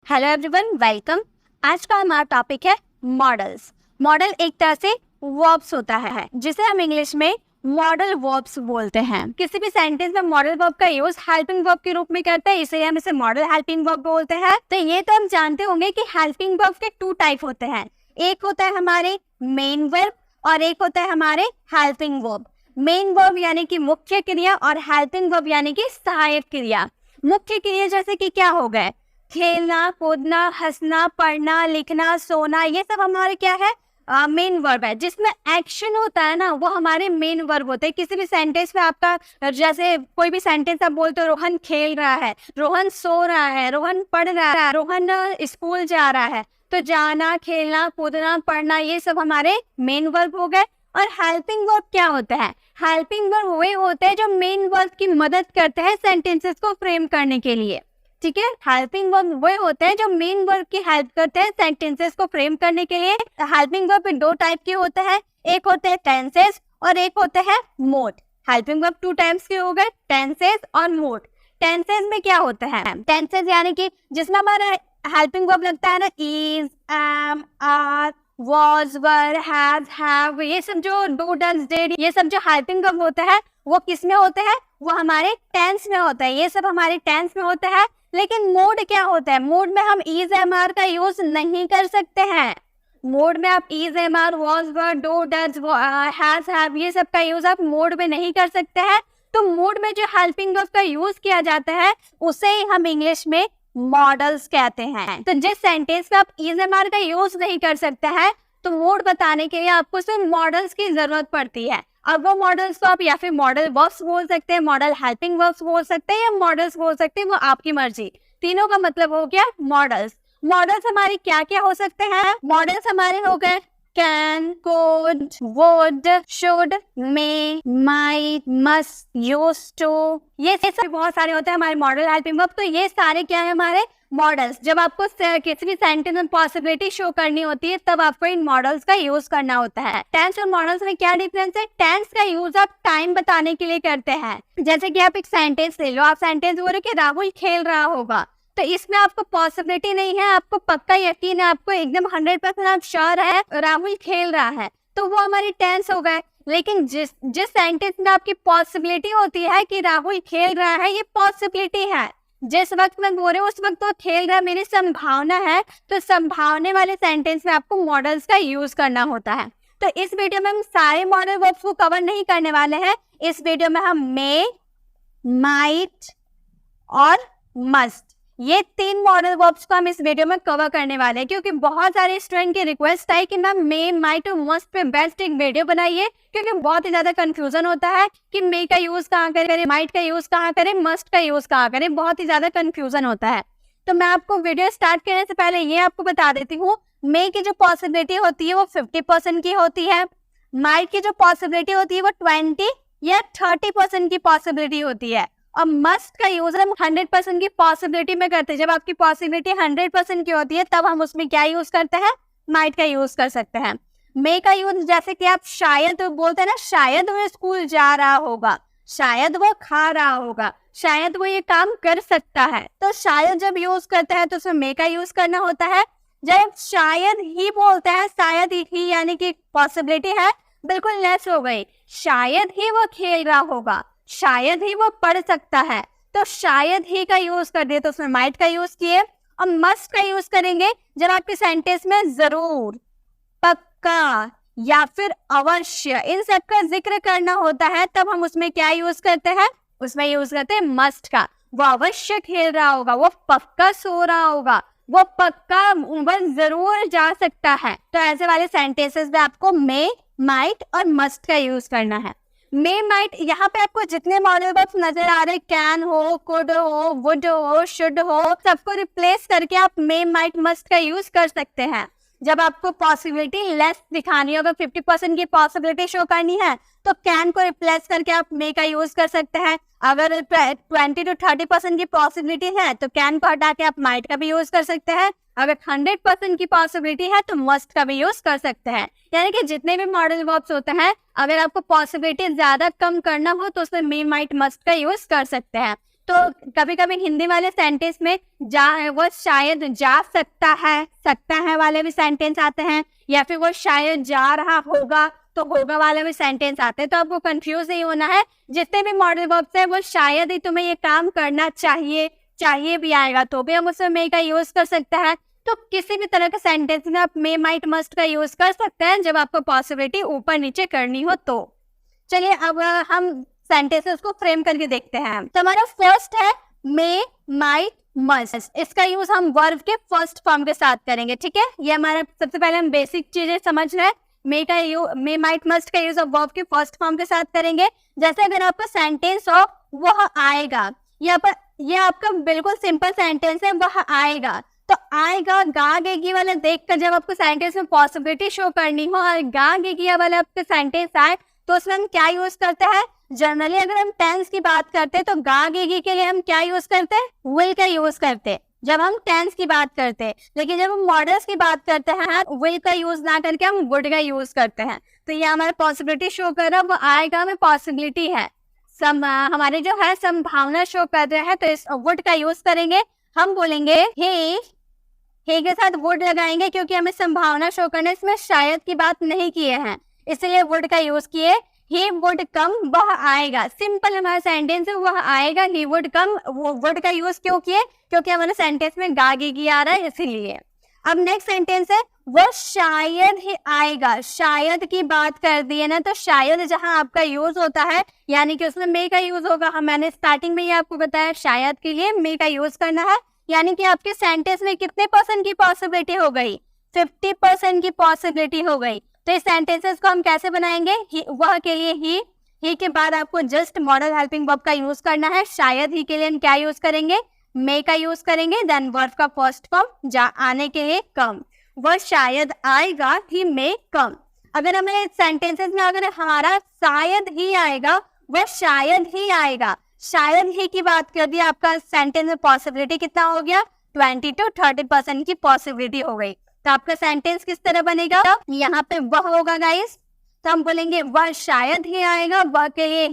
Hello everyone, welcome. आज का हमारा टॉपिक है मॉडल्स। मॉडल एक तरह से वर्ब्स होता है जिसे हम इंग्लिश में मॉडल वर्ब्स बोलते हैं। किसी भी सेंटेंस में मॉडल वर्ब का यूज हेल्पिंग वर्ब के रूप में करते हैं, इसलिए हम इसे मॉडल हेल्पिंग वर्ब बोलते हैं। तो ये तो हम जानते होंगे कि हेल्पिंग वर्ब के टू टाइप होते हैं, एक होता है हमारे मेन वर्ब और एक होता है हमारे हेल्पिंग वर्ब। मेन वर्ब यानी कि मुख्य क्रिया और हेल्पिंग वर्ब यानी कि सहायक क्रिया। मुख्य क्रिया जैसे कि क्या हो गए, खेलना, कूदना, हंसना, पढ़ना, लिखना, सोना, ये सब हमारे क्या है, मेन वर्ब है। जिसमें एक्शन होता है ना, वो हमारे मेन वर्ब होते हैं। किसी भी सेंटेंस में आपका जैसे कोई भी सेंटेंस आप बोलते हो, रोहन खेल रहा है, रोहन सो रहा है, रोहन पढ़ रहा है, रोहन स्कूल जा रहा है, तो जाना, खेलना, कूदना, पढ़ना, ये सब हमारे मेन वर्ब हो गए। और हेल्पिंग वर्ब क्या होता है? हेल्पिंग वर्ब वे होते हैं जो मेन वर्ब की मदद करते हैं सेंटेंसेस को फ्रेम करने के लिए। ठीक है, हेल्पिंग वर्ब वो होते हैं जो मेन वर्ब की हेल्प करते हैं सेंटेंसेस को फ्रेम करने के लिए। हेल्पिंग वर्ब दो टाइप के होते हैं, एक होते हैं टेंसेस और एक होते हैं mode. Helping verb two types के हो गए, टेंसेस और मोड। टेंसेस में क्या होता है? टेंसेस यानी कि जिसमें हमारा हेल्पिंग वर्ब लगता है ना, is, am, are, was, were, has, have, ये सब जो do, does, did, ये सब जो हेल्पिंग वर्ब होता है वो किस में होते हैं? वो हमारे टेंस में होता है। ये सब हमारे टेंस में होता है। लेकिन मोड क्या होता है? मोड में हम इज, एम, आर का यूज नहीं कर सकते हैं। मोड में आप is, am, are, was, were, do, does, has, have, ये सब का यूज आप मोड में नहीं कर सकते हैं। तो मोड में जो हेल्पिंग वर्ब का यूज किया जाता है उसे ही हम इंग्लिश में मॉडल्स कहते हैं। तो जिस सेंटेंस में आप इज, एम, आर का यूज नहीं कर सकते हैं, तो मोड बताने के लिए आपको सिर्फ मॉडल्स की जरूरत पड़ती है। अब वो मॉडल्स को आप या फिर मॉडल वर्ब्स बोल सकते हैं, मॉडल हेल्पिंग वर्ब्स बोल सकते हैं या मॉडल्स बोल सकते हैं, वो आपकी मर्जी। तीनों का मतलब हो गया मॉडल्स। मॉडल्स हमारे क्या क्या हो सकते हैं? मॉडल्स हमारे हो गए can, could, would, should, may, might, must, used to, ये सब बहुत सारे होते हैं हमारे मॉडल हेल्पिंग वर्ब। तो ये सारे क्या है हमारे मॉडल्स। जब आपको किसी भी सेंटेंस में पॉसिबिलिटी शो करनी होती है तब आपको इन मॉडल्स का यूज करना होता है। टेंस और मॉडल्स में क्या डिफरेंस है? टेंस का यूज आप टाइम बताने के लिए करते हैं। जैसे कि आप एक सेंटेंस ले लो, आप सेंटेंस बोल रहे कि राहुल खेल रहा होगा, तो इसमें आपको पॉसिबिलिटी नहीं है, आपको पक्का यकीन है, आपको एकदम 100% आप श्योर है राहुल खेल रहा है, तो वो हमारी टेंस हो गए। लेकिन जिस सेंटेंस में आपकी पॉसिबिलिटी होती है कि राहुल खेल रहा है, ये पॉसिबिलिटी है। जिस वक्त मैं बोल रही हूँ उस वक्त तो खेल रहा है, मेरी संभावना है, तो संभावने वाले सेंटेंस में आपको मॉडल्स का यूज करना होता है। तो इस वीडियो में हम सारे मॉडल वर्ब्स को कवर नहीं करने वाले हैं। इस वीडियो में हम मे, माइट और मस्ट, ये तीन मॉडल वर्ब्स को हम इस वीडियो में कवर करने वाले हैं, क्योंकि बहुत सारे स्टूडेंट की रिक्वेस्ट है कि मैम मे, माइट और मस्ट पे बेस्ट एक वीडियो बनाइए, क्योंकि बहुत ही ज्यादा कंफ्यूजन होता है कि मे का यूज कहाँ करें, माइट का यूज कहाँ करें, मस्ट का यूज कहाँ करें, बहुत ही ज्यादा कंफ्यूजन होता है। तो मैं आपको वीडियो स्टार्ट करने से पहले ये आपको बता देती हूँ, मे की जो पॉसिबिलिटी होती है वो 50% की होती है, माइट की जो पॉसिबिलिटी होती है वो 20 या 30% की पॉसिबिलिटी होती है, और मस्ट का यूज हम 100% की पॉसिबिलिटी में करते हैं। जब आपकी पॉसिबिलिटी 100% की होती है तब हम उसमें क्या यूज करते हैं? माइट का यूज कर सकते हैं। मे का यूज जैसे कि आप शायद बोलते हैं ना, शायद वो स्कूल जा रहा होगा, शायद वो खा रहा होगा, शायद वो ये काम कर सकता है, तो शायद जब यूज करते हैं तो उसमें मे का यूज करना होता है। जब शायद ही बोलते हैं, शायद ही यानी कि पॉसिबिलिटी है बिल्कुल लेस हो गई, शायद ही वो खेल रहा होगा, शायद ही वो पढ़ सकता है, तो शायद ही का यूज कर दिए तो उसमें माइट का यूज किए। और मस्ट का यूज करेंगे जब आपके सेंटेंस में जरूर, पक्का या फिर अवश्य इन सब का जिक्र करना होता है, तब हम उसमें क्या यूज करते हैं? उसमें यूज करते हैं मस्ट का। वो अवश्य खेल रहा होगा, वो पक्का सो रहा होगा, वो पक्का वो जरूर जा सकता है, तो ऐसे वाले सेंटेंसेस में आपको मे, माइट और मस्ट का यूज करना है। मे, माइट, यहाँ पे आपको जितने मॉडल वर्ब्स नजर आ रहे, कैन हो, कुड हो, वुड हो, शुड हो, सबको रिप्लेस करके आप मे, माइट, मस्ट का यूज कर सकते हैं। जब आपको पॉसिबिलिटी लेस दिखानी हो, अगर 50% की पॉसिबिलिटी शो करनी है तो कैन को रिप्लेस करके आप मे का यूज कर सकते हैं। अगर 20 to 30% की पॉसिबिलिटी है तो कैन को हटा के आप माइट का भी यूज कर सकते हैं। अगर 100% की पॉसिबिलिटी है तो मस्ट का भी यूज कर सकते हैं। यानी कि जितने भी मॉडल वर्ब्स होते हैं, अगर आपको पॉसिबिलिटी ज्यादा कम करना हो तो उसमें मे, माइट, मस्ट का यूज कर सकते हैं। तो कभी कभी हिंदी वाले सेंटेंस में वो शायद जा सकता है वाले भी सेंटेंस आते हैं, या फिर वो शायद जा रहा होगा तो होगा वाले भी सेंटेंस आते हैं। तो आपको कंफ्यूज नहीं होना है, जितने भी मॉडल वर्ब्स है वो शायद ही तुम्हें ये काम करना चाहिए भी आएगा तो भी हम उसमें मे का यूज कर सकते हैं। तो किसी भी तरह के सेंटेंस में आप मे, माइट, मस्ट का यूज कर सकते हैं जब आपको पॉसिबिलिटी ऊपर नीचे करनी हो तो। चलिए अब हम सेंटेंसेस को फ्रेम करके देखते हैं। तो हमारा फर्स्ट है मे, माइट, मस्ट। इसका यूज हम वर्ब के फर्स्ट फॉर्म के साथ करेंगे, ठीक है। ये हमारा सबसे पहले हम बेसिक चीजें समझ रहे हैं। मे, माइट, मस्ट का यूज वर्ब के फर्स्ट फॉर्म के साथ करेंगे। जैसे अगर आपका सेंटेंस हो वह आएगा, यहाँ पर ये आपका बिल्कुल सिंपल सेंटेंस है, वह आएगा। तो आएगा गा गेगी वाला देखकर जब आपको सेंटेंस में पॉसिबिलिटी शो करनी हो और गा गेगी वाला आपका सेंटेंस आए तो उसमें हम क्या यूज करते हैं। जनरली अगर हम टेंस की बात करते हैं तो गा गेगी के लिए हम क्या यूज करते हैं, विल का यूज करते हैं जब हम टेंस की बात करते हैं। लेकिन जब हम मॉडल्स की बात करते हैं विल का यूज ना करके हम वुड का यूज करते हैं। तो ये हमारा पॉसिबिलिटी शो कर रहा है, वो आएगा में पॉसिबिलिटी है, हमारे जो है संभावना शो कर रहे हैं। तो इस वुड का यूज करेंगे। हम बोलेंगे हे के साथ वुड लगाएंगे क्योंकि हमें संभावना शो करने, इसमें शायद की बात नहीं किए हैं, इसलिए वुड का यूज किए। ही वुड कम, वह आएगा। सिंपल हमारा सेंटेंस है, वह आएगा। ही वुड कम, वो वुड का यूज क्यों किए, क्योंकि हमारे सेंटेंस में गागेगी आ रहा है इसीलिए। अब नेक्स्ट सेंटेंस है वह शायद ही आएगा। शायद की बात कर दी है ना, तो शायद जहां आपका यूज होता है यानी कि उसमें मे का यूज होगा। मैंने स्टार्टिंग में ही आपको बताया शायद के लिए मे का यूज करना है। यानी कि आपके सेंटेंस में कितने % की पॉसिबिलिटी हो गई, 50% की पॉसिबिलिटी हो गई। तो इस सेंटेंसेस को हम कैसे बनाएंगे, वह के लिए ही के बाद आपको जस्ट मॉडल हेल्पिंग वर्ब का यूज करना है। शायद ही के लिए हम क्या यूज करेंगे, मे का यूज करेंगे। देन वर्ब का फर्स्ट फॉर्म जा आने के लिए कम, वह शायद आएगा, ही मे कम। अगर हमें सेंटेंसेस में अगर हमारा शायद ही आएगा, वह शायद ही आएगा, शायद ही की बात कर दी, आपका सेंटेंस में पॉसिबिलिटी कितना हो गया, 20 to 30% की पॉसिबिलिटी हो गई। तो आपका सेंटेंस किस तरह बनेगा, यहाँ पे वह होगा गाइस। तो हम बोलेंगे वह शायद ही आएगा, वह के लिए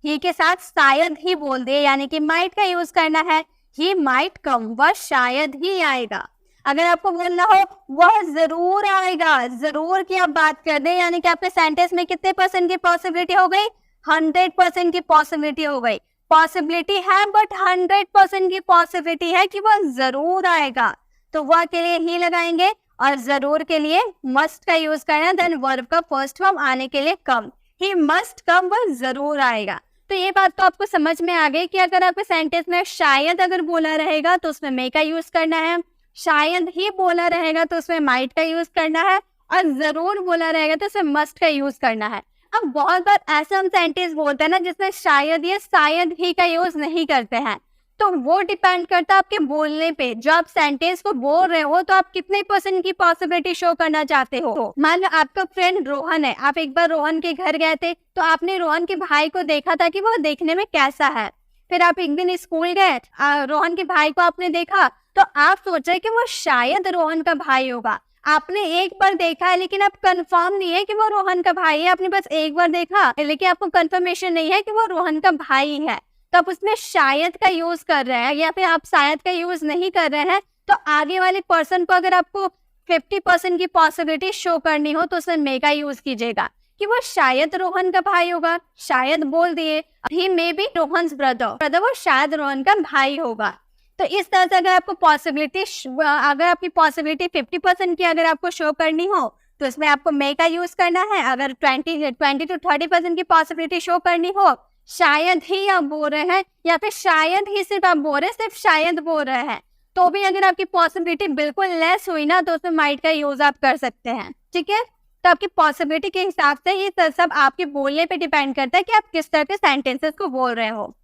ही के साथ शायद ही बोल दे, यानी कि माइट का यूज करना है। ही माइट कम, वह शायद ही आएगा। अगर आपको बोलना हो वह जरूर आएगा, जरूर की आप बात कर दे, यानी कि आपके सेंटेंस में कितने % की पॉसिबिलिटी हो गई, 100% की पॉसिबिलिटी हो गई। पॉसिबिलिटी है बट 100% की पॉसिबिलिटी है कि वह जरूर आएगा, तो वह के लिए ही लगाएंगे और जरूर के लिए मस्ट का यूज करना। देन वर्ब का फर्स्ट फॉर्म आने के लिए कम, ही मस्ट कम, वह जरूर आएगा। तो ये बात तो आपको समझ में आ गई कि अगर आपके सेंटेंस में शायद अगर बोला रहेगा तो उसमें मे का यूज करना है, शायद ही बोला रहेगा तो उसमें माइट का यूज करना है, और जरूर बोला रहेगा तो उसमें मस्ट का यूज करना है। अब बहुत बार ऐसा हम सेंटेंस बोलते हैं ना जिसमें शायद या शायद ही का यूज नहीं करते हैं, तो वो डिपेंड करता है आपके बोलने पे। जो आप सेंटेंस को बोल रहे हो तो आप कितने % की पॉसिबिलिटी शो करना चाहते हो। मान लो आपका फ्रेंड रोहन है, आप एक बार रोहन के घर गए थे, तो आपने रोहन के भाई को देखा था कि वो देखने में कैसा है। फिर आप एक दिन स्कूल गए, रोहन के भाई को आपने देखा, तो आप सोचे कि वो शायद रोहन का भाई होगा। आपने एक बार देखा है लेकिन आप कंफर्म नहीं है कि वो रोहन का भाई है, आपने बस एक बार देखा लेकिन आपको कंफर्मेशन नहीं है कि वो रोहन का भाई है, तो आप उसमें शायद का यूज कर रहे हैं, या फिर आप शायद का यूज नहीं कर रहे हैं। तो आगे वाले पर्सन को अगर आपको 50% की पॉसिबिलिटी शो करनी हो तो उसमें मे का यूज कीजिएगा कि वो शायद रोहन का भाई होगा, शायद बोल दिए। ही मे बी रोहन्स ब्रदर, वो शायद रोहन का भाई होगा। तो इस तरह से अगर आपको पॉसिबिलिटी, अगर आपकी पॉसिबिलिटी 50% की अगर आपको शो करनी हो तो इसमें आपको मे का यूज करना है। अगर 20 to 30% की पॉसिबिलिटी शो करनी हो, शायद ही आप बोल रहे हैं, या फिर शायद ही सिर्फ आप बोल रहे हैं, सिर्फ शायद बोल रहे हैं, तो भी अगर आपकी पॉसिबिलिटी बिल्कुल लेस हुई ना तो उसमें माइट का यूज आप कर सकते हैं, ठीक है। तो आपकी पॉसिबिलिटी के हिसाब से ये सब आपके बोलने पे डिपेंड करता है कि आप किस तरह के सेंटेंसेस को बोल रहे हो।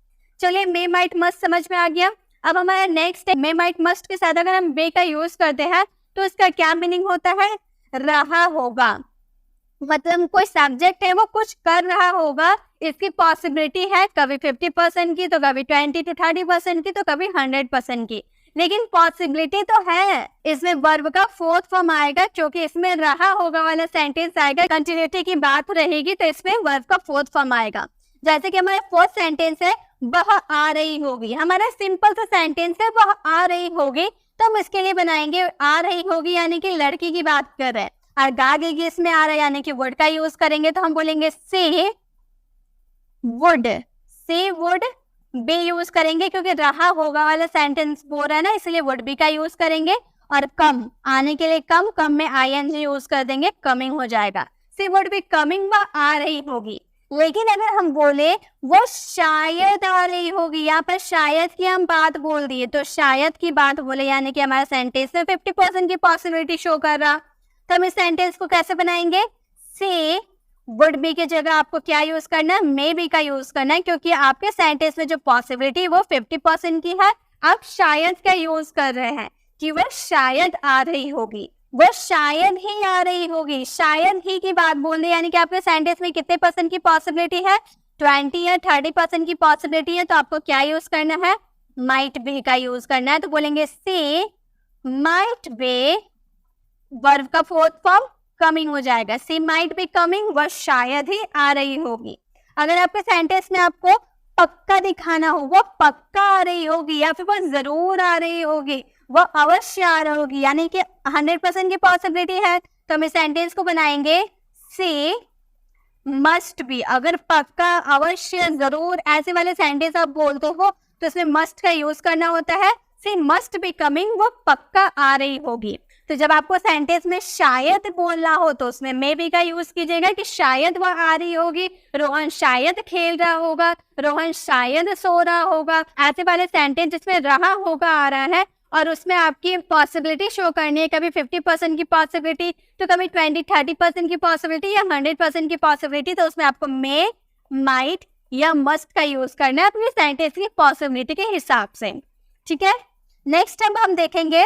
चलिए मे, माइट, मस्ट समझ में आ गया। अब हमारा नेक्स्ट है मे, माइट, मस्ट के साथ अगर हम मे का यूज करते हैं तो इसका क्या मीनिंग होता है, रहा होगा। मतलब कोई सब्जेक्ट है वो कुछ कर रहा होगा, इसकी पॉसिबिलिटी है कभी 50% की, तो कभी 20 to 30% की, तो कभी 100% की, लेकिन पॉसिबिलिटी तो है। इसमें वर्ब का फोर्थ फॉर्म आएगा क्योंकि इसमें रहा होगा वाला सेंटेंस आएगा, कंटिन्यूटी की बात रहेगी तो इसमें वर्ब का फोर्थ फॉर्म आएगा। जैसे कि हमारा फोर्थ सेंटेंस है वह आ रही होगी। हमारा सिंपल सा सेंटेंस है, वह आ रही होगी, तो हम इसके लिए बनाएंगे आ रही होगी यानी कि लड़की की बात कर रहे हैं, और गागेगी इसमें आ रहा है यानी कि वुड का यूज करेंगे, तो हम बोलेंगे से वुड बी यूज करेंगे, क्योंकि रहा होगा वाला सेंटेंस बोल रहा है ना, इसलिए वुड बी का यूज करेंगे। और कम आने के लिए कम में आईएनजी यूज कर देंगे, कमिंग हो जाएगा। सी वुड बी कमिंग, वह आ रही होगी। लेकिन अगर हम बोले वो शायद आ रही होगी, यहाँ पर शायद की हम बात बोल दिए, तो शायद की बात बोले यानी कि हमारा सेंटेंस में 50% की पॉसिबिलिटी शो कर रहा, तो हम इस सेंटेंस को कैसे बनाएंगे? से वुड बी की जगह आपको क्या यूज करना है? मे बी का यूज करना है, क्योंकि आपके सेंटेंस में जो पॉसिबिलिटी वो 50% की है। आप शायद का यूज कर रहे हैं कि वह शायद आ रही होगी, वह शायद ही आ रही होगी, शायद ही की बात बोल रही, यानी कि आपके सेंटेंस में कितने परसेंट की पॉसिबिलिटी है? 20 या 30% की पॉसिबिलिटी है, तो आपको क्या यूज करना है? माइट बी का यूज करना है। तो बोलेंगे सी माइट बी, वर्ब का फोर्थ फॉर्म कमिंग हो जाएगा, सी माइट बी कमिंग, वह शायद ही आ रही होगी। अगर आपके सेंटेंस में आपको पक्का दिखाना हो, वो पक्का आ रही होगी या फिर वो जरूर आ रही होगी, वो अवश्य आ रही होगी, यानी कि 100% की पॉसिबिलिटी है, तो हम इस सेंटेंस को बनाएंगे सी मस्ट बी। अगर पक्का, अवश्य, जरूर ऐसे वाले सेंटेंस आप बोलते हो तो इसमें मस्ट का यूज करना होता है। सी मस्ट बी कमिंग, वो पक्का आ रही होगी। तो जब आपको सेंटेंस में शायद बोलना हो तो उसमें मे बी का यूज कीजिएगा कि शायद वह आ रही होगी, रोहन शायद खेल रहा होगा, रोहन शायद सो रहा होगा। ऐसे वाले सेंटेंस जिसमें रहा होगा आ रहा है और उसमें आपकी पॉसिबिलिटी शो करनी है, कभी 50% की पॉसिबिलिटी, तो कभी 20-30% की पॉसिबिलिटी या 100% की पॉसिबिलिटी, तो उसमें आपको मे, माइट या मस्ट का यूज करना है अपने सेंटेंस की पॉसिबिलिटी के हिसाब से। ठीक है, नेक्स्ट अब हम देखेंगे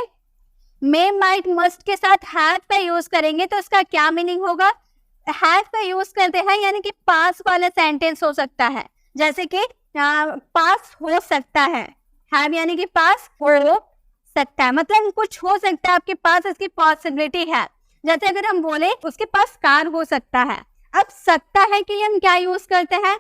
मे, माइट, मस्ट के साथ हैव का यूज करेंगे, तो इसका क्या मीनिंग होगा? हैव का यूज करते हैं यानी कि पास वाला सेंटेंस हो सकता है, जैसे कि पास हो सकता है, हैव यानी कि पास हो सकता है, मतलब कुछ हो सकता है आपके पास, इसकी पॉसिबिलिटी है। जैसे अगर हम बोले उसके पास कार हो सकता है, अब सकता है के लिए हम क्या यूज करते हैं?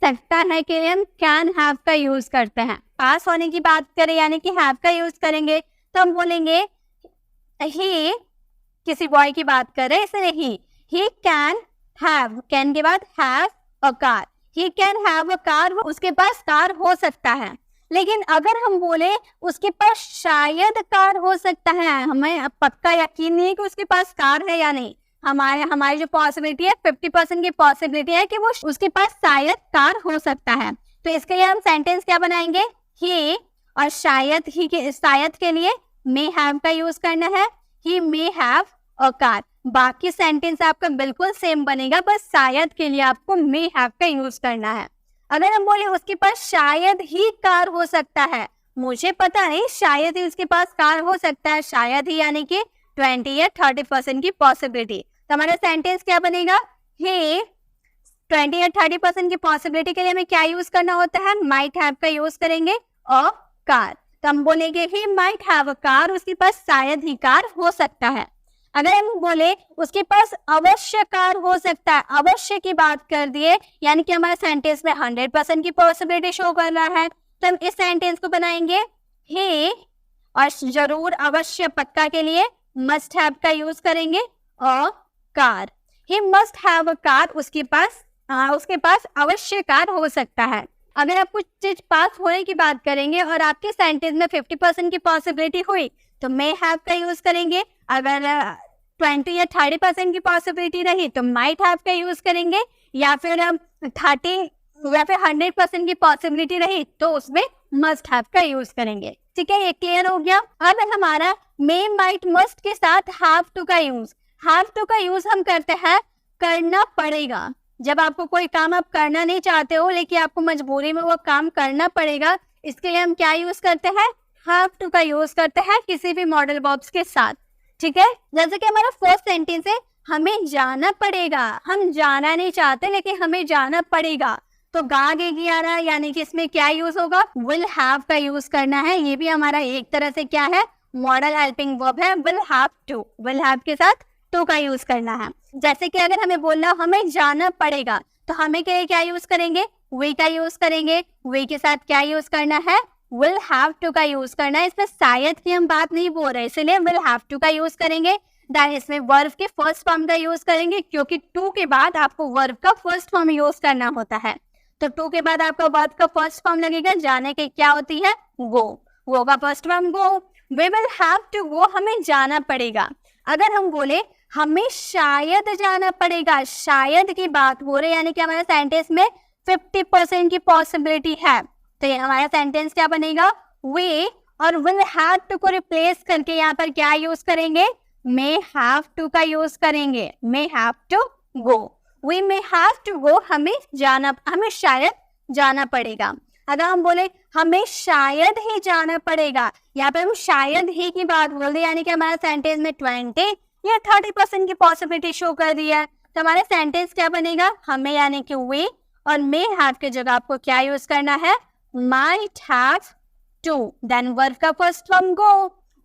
सकता है के लिए हम कैन हैव का यूज करते हैं। पास होने की बात करें यानी कि हैव का यूज करेंगे, तो हम बोलेंगे ही, किसी बॉय की बात कर रहे हैं इसलिए ही कैन हैव, कैन के बाद have a car, he can have a car, उसके पास कार हो सकता है। लेकिन अगर हम बोले उसके पास शायद कार हो सकता है, हमें पक्का यकीन नहीं है कि उसके पास कार है या नहीं, हमारी जो पॉसिबिलिटी है 50% की पॉसिबिलिटी है कि वो उसके पास शायद कार हो सकता है। तो इसके लिए हम सेंटेंस क्या बनाएंगे? ही, और शायद के लिए मे हैव का यूज करना है, ही मे हैव अ कार। बाकी सेंटेंस आपका बिल्कुल सेम बनेगा, बस शायद के लिए आपको मे हैव का यूज करना है। अगर हम बोले उसके पास शायद ही कार हो सकता है, मुझे पता नहीं, शायद ही उसके पास कार हो सकता है, शायद ही यानी कि 20 या 30% की पॉसिबिलिटी, तो हमारा सेंटेंस क्या बनेगा? ही 20 या 30% की पॉसिबिलिटी के लिए हमें क्या यूज करना होता है? माइट हैव का यूज करेंगे और कार, तो हम बोलेंगे he might have a car, उसके पास शायद ही कार हो सकता है। अगर हम बोले उसके पास अवश्य कार हो सकता है, अवश्य की बात कर दिए यानी कि हमारे सेंटेंस में 100% की पॉसिबिलिटी शो कर रहा है, तो हम इस सेंटेंस को बनाएंगे ही, और जरूर, अवश्य, पक्का के लिए मस्ट हैव का यूज करेंगे और car. He must have a car, उसके पास अवश्य कार हो सकता है। अगर आप कुछ चीज पास होने की बात करेंगे और आपके सेंटेंस में 50% की पॉसिबिलिटी हुई तो मे हैव का यूज करेंगे, अगर 20 या 30% की पॉसिबिलिटी रही तो माइट हैव का यूज करेंगे, या फिर 30 या फिर 100% की पॉसिबिलिटी रही तो उसमें मस्ट हैव का यूज करेंगे। ठीक है, ये क्लियर हो गया। अब हमारा मे, माइट, मस्ट के साथ हैव टू का यूज हम करते हैं करना पड़ेगा। जब आपको कोई काम आप करना नहीं चाहते हो लेकिन आपको मजबूरी में वो काम करना पड़ेगा, इसके लिए हम क्या यूज करते हैं? हैव टू का यूज करते हैं किसी भी मॉडल वर्ब्स के साथ। ठीक है, जैसे कि हमारा फर्स्ट सेंटेंस है हमें जाना पड़ेगा, हम जाना नहीं चाहते लेकिन हमें जाना पड़ेगा, तो गागेगी आ रहा है यानी कि इसमें क्या यूज होगा? विल हैव का यूज करना है। ये भी हमारा एक तरह से क्या है? मॉडल हेल्पिंग वर्ब है। विल हैव के साथ टू का यूज करना है। जैसे कि अगर हमें बोलना हमें जाना पड़ेगा तो हमें के लिए क्या यूज करेंगे? वी का यूज करेंगे, वी के साथ क्या यूज करना है, विल हैव टू का यूज करना है। इसमें शायद की हम बात नहीं बोल रहे, इसलिए विल हैव टू का यूज करेंगे। देन इसमें वर्ब के फर्स्ट फॉर्म का यूज करेंगे, क्योंकि टू के बाद आपको वर्ब का फर्स्ट फॉर्म यूज करना होता है। तो टू के बाद आपका वर्ब का फर्स्ट फॉर्म लगेगा, जाने के क्या होती है, गो का first form go. We will have to go, हमें जाना पड़ेगा। अगर हम बोले हमें शायद जाना पड़ेगा, शायद की बात हो रही है, यानी कि हमारे सेंटेंस में 50% की पॉसिबिलिटी है, तो ये हमारा सेंटेंस क्या बनेगा, वी और विल हैव टू को रिप्लेस करके यहाँ पर क्या यूज करेंगे, मे हैव टू का यूज करेंगे। May have to go, we may have to go, हमें शायद जाना पड़ेगा। अगर हम बोले हमें शायद ही जाना पड़ेगा, यहाँ पर हम शायद ही की बात बोल रहे, यानी कि हमारा सेंटेंस में 20 या 30% की पॉसिबिलिटी शो कर दी है, तो हमारा सेंटेंस क्या बनेगा, हमें यानी कि वी और मे हैव के जगह आपको क्या यूज करना है, might have to, then verb का first form go,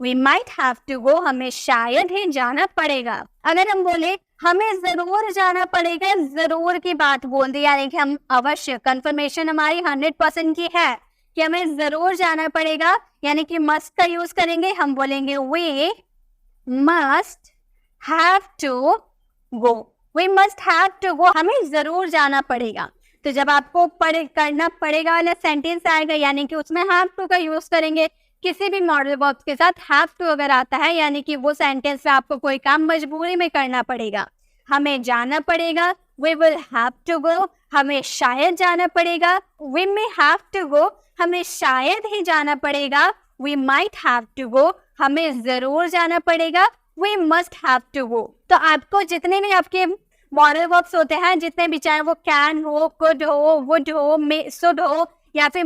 we might have to go, हमें शायद ही जाना पड़ेगा। अगर हम बोले हमें जरूर जाना पड़ेगा, जरूर की बात बोल दी, यानी कि हम अवश्य, कंफर्मेशन हमारी 100% की है कि हमें जरूर जाना पड़ेगा, यानी कि मस्ट का यूज करेंगे। हम बोलेंगे we must have to go, we must have to go, हमें जरूर जाना पड़ेगा। तो जब आपको करना पड़ेगा वाला सेंटेंस आएगा, यानी कि उसमें हैव टू का यूज करेंगे। किसी भी मॉडल वर्ब के साथ हैव टू अगर आता है, यानी कि वो सेंटेंस में आपको कोई काम मजबूरी में करना पड़ेगा। हमें जाना पड़ेगा, we will have to go, हमें शायद जाना पड़ेगा, we may have to go, हमें शायद ही जाना पड़ेगा, we might have to go, हमें जरूर जाना पड़ेगा, we must have to go. तो आपको जितने भी आपके मॉडल वर्ब्स होते हैं, जितने भी, चाहे वो कैन हो, कुड हो, वुड हो, मे शुड हो, या फिर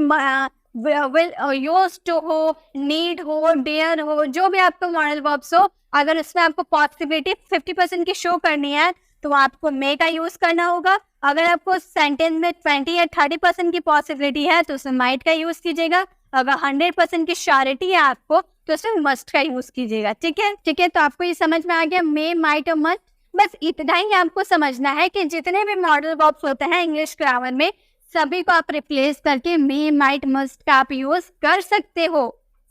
विल यूज टू हो, नीड हो, डेयर हो, जो भी आपको मॉडल वर्ब्स हो, अगर उसमें आपको पॉसिबिलिटी 50% की शो करनी है, तो आपको मे का यूज करना होगा। अगर आपको सेंटेंस में 20 या 30% की पॉसिबिलिटी है, तो उसमें माइट का यूज कीजिएगा। अगर 100% की श्योरिटी है आपको, तो उसमें मस्ट का यूज कीजिएगा। ठीक है, तो आपको ये समझ में आ गया, मे, माइट और मस्ट। बस इतना ही आपको समझना है कि जितने भी मॉडल वर्ब्स होते हैं इंग्लिश ग्रामर में, सभी को आप रिप्लेस करके मे, माइट, मस्ट का आप यूज कर सकते हो।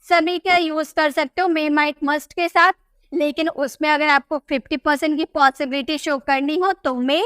सभी का यूज कर सकते हो मे, माइट, मस्ट के साथ, लेकिन उसमें अगर आपको 50% की पॉसिबिलिटी शो करनी हो तो मे,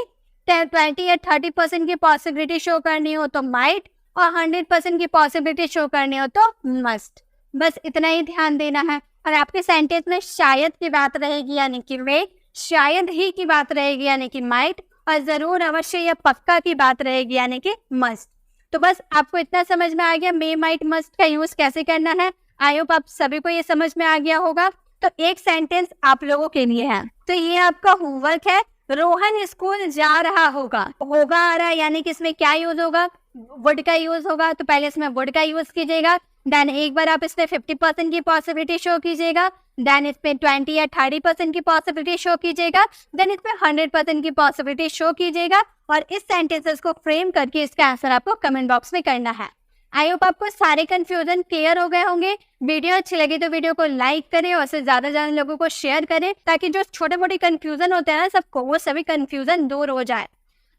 20 या 30% की पॉसिबिलिटी शो करनी हो तो माइट, और 100% की पॉसिबिलिटी शो करनी हो तो मस्ट। बस इतना ही ध्यान देना है। और आपके सेंटेंस में शायद की बात रहेगी, यानी कि मे, शायद ही की बात रहेगी, यानी कि माइट, और जरूर, अवश्य या पक्का की बात रहेगी, यानी कि मस्ट। तो बस आपको इतना समझ में आ गया मे, माइट, मस्ट का यूज कैसे करना है। आई होप आप सभी को ये समझ में आ गया होगा। तो एक सेंटेंस आप लोगों के लिए है, तो ये आपका होमवर्क है। रोहन स्कूल जा रहा होगा आ रहा है, यानी कि इसमें क्या यूज होगा, वुड का यूज होगा। तो पहले इसमें वुड का यूज कीजिएगा, देन एक बार आप इसमें 50% की पॉसिबिलिटी शो कीजिएगा, देन इसमें 20 या 30% की पॉसिबिलिटी शो कीजिएगा, देन इसमें 100% की पॉसिबिलिटी शो कीजिएगा, और इस सेंटेंसेस को फ्रेम करके इसका आंसर आपको कमेंट बॉक्स में करना है। आई होप आपको सारे कंफ्यूजन क्लियर हो गए होंगे। वीडियो अच्छी लगी तो वीडियो को लाइक करें और से ज्यादा लोगों को शेयर करें, ताकि जो छोटे मोटे कंफ्यूजन होते हैं ना सबको, वो सभी कंफ्यूजन दूर हो जाए।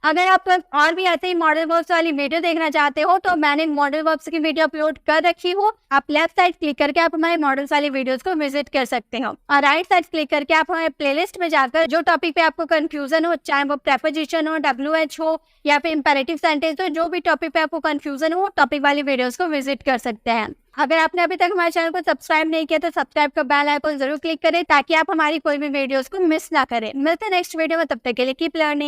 अगर आप और भी ऐसे ही मॉडल वर्ब्स वाली वीडियो देखना चाहते हो, तो मैंने मॉडल वर्ब्स की वीडियो अपलोड कर रखी हो। आप लेफ्ट साइड क्लिक करके आप हमारे मॉडल्स वाली वीडियोस को विजिट कर सकते हो, और राइट साइड क्लिक करके आप हमारे प्लेलिस्ट में जाकर जो टॉपिक पे आपको कंफ्यूजन हो, चाहे वो प्रेपोजिशन हो, WH हो, या फिर इंपेरेटिव सेंटेंस हो, जो भी टॉपिक पे आपको कंफ्यूजन हो, टॉपिक वाली वीडियोस को विजिट कर सकते हैं। अगर आपने अभी तक हमारे चैनल को सब्सक्राइब नहीं किया, तो सब्सक्राइब का बेल आइकन जरूर क्लिक करें, ताकि आप हमारी कोई भी वीडियोस को मिस ना करें। मिलते हैं नेक्स्ट वीडियो में, तब तक के लिए कीप लर्निंग।